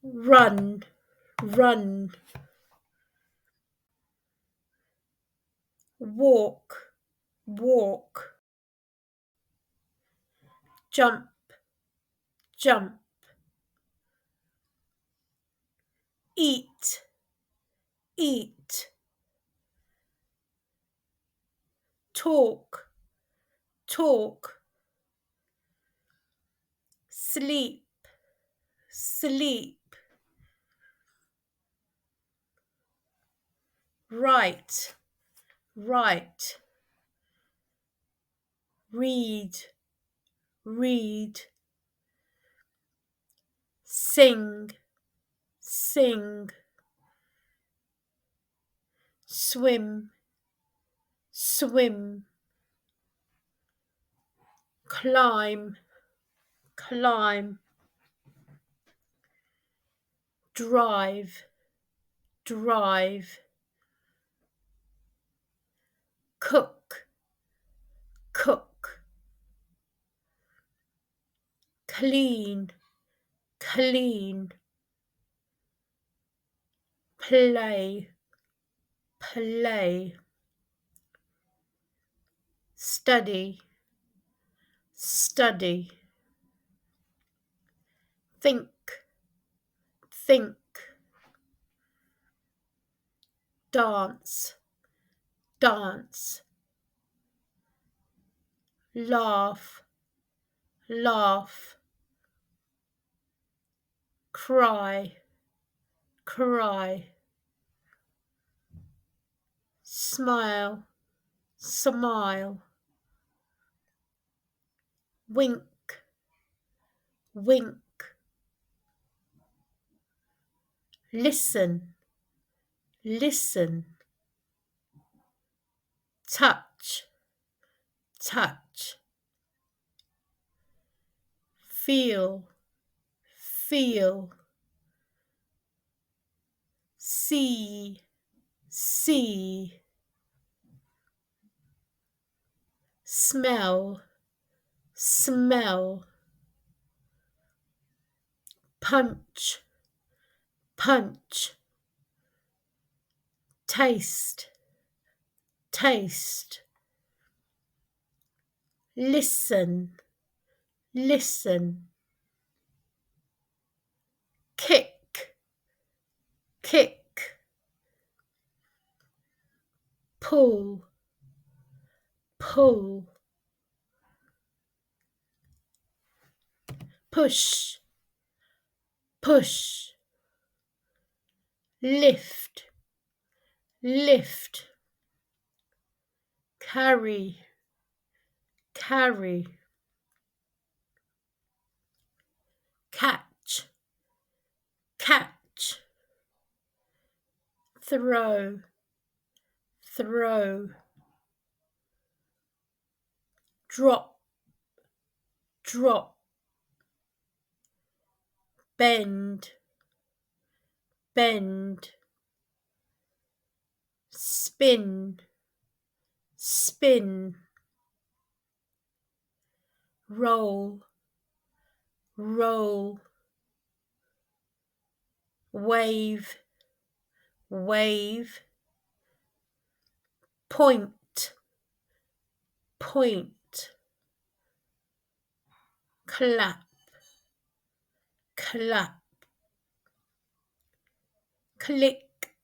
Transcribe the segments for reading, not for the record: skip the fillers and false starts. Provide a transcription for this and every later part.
run, run, walk, walk, jump, jump, eat, eat, talk, talk, sleep, sleep, write, write, read, read, sing, sing, swim, swim, climb, climb, drive, drive, cook, cook, clean, clean, play, play, study, study, think, think, dance, dance, laugh, laugh, cry, cry, smile, smile, wink, wink, listen, listen, touch, touch, feel, feel, see, see, smell, smell, punch, punch, taste, taste, listen, listen, kick, kick, pull, pull, push, push, lift, lift, carry, carry, catch, catch, throw, throw, drop, drop, bend, bend, spin, spin, roll, roll, wave, wave, point, point, clap, clap, click,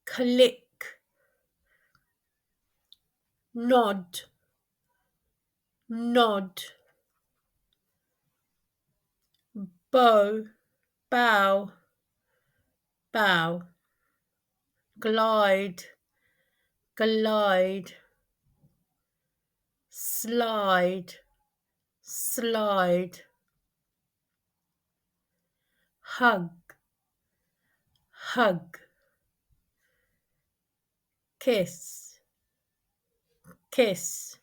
click, nod, nod, bow, bow, bow, glide, glide, slide, slide, hug, hug, kiss, kiss,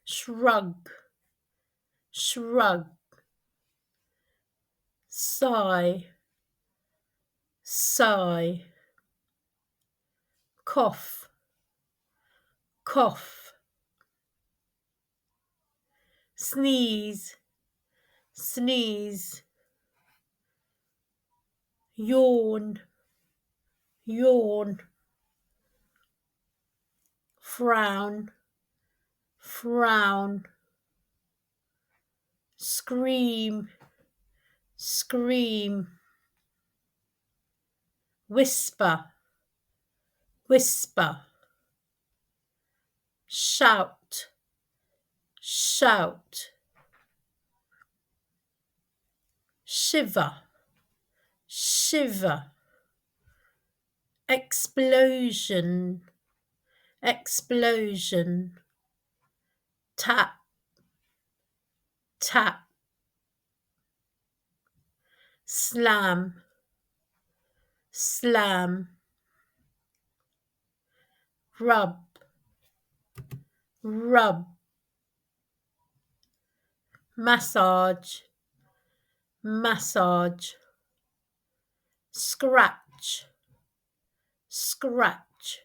shrug, shrug, sigh, sigh, cough, cough, sneeze, sneeze, yawn, yawn, frown, frown, scream, scream, whisper, whisper, shout, shout, shiver, shiver, explosion, explosion, tap, tap, slam, slam, rub, rub, massage, massage, scratch, scratch,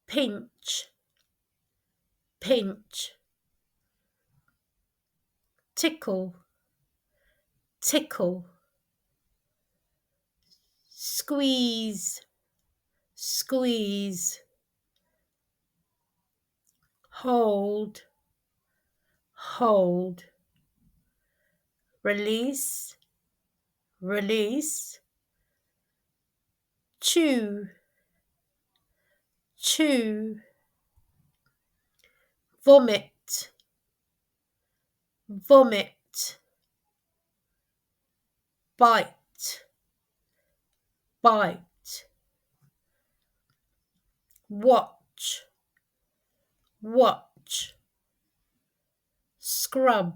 pinch, pinch, tickle, tickle, squeeze, squeeze, hold, hold, release, release, chew, chew, vomit, vomit, bite, bite, watch, watch, scrub,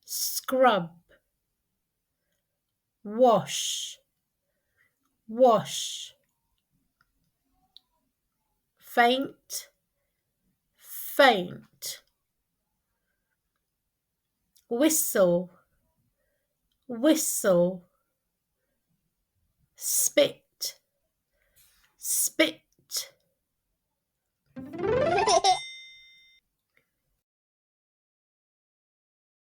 scrub, wash, wash, faint, faint, whistle, whistle, spit,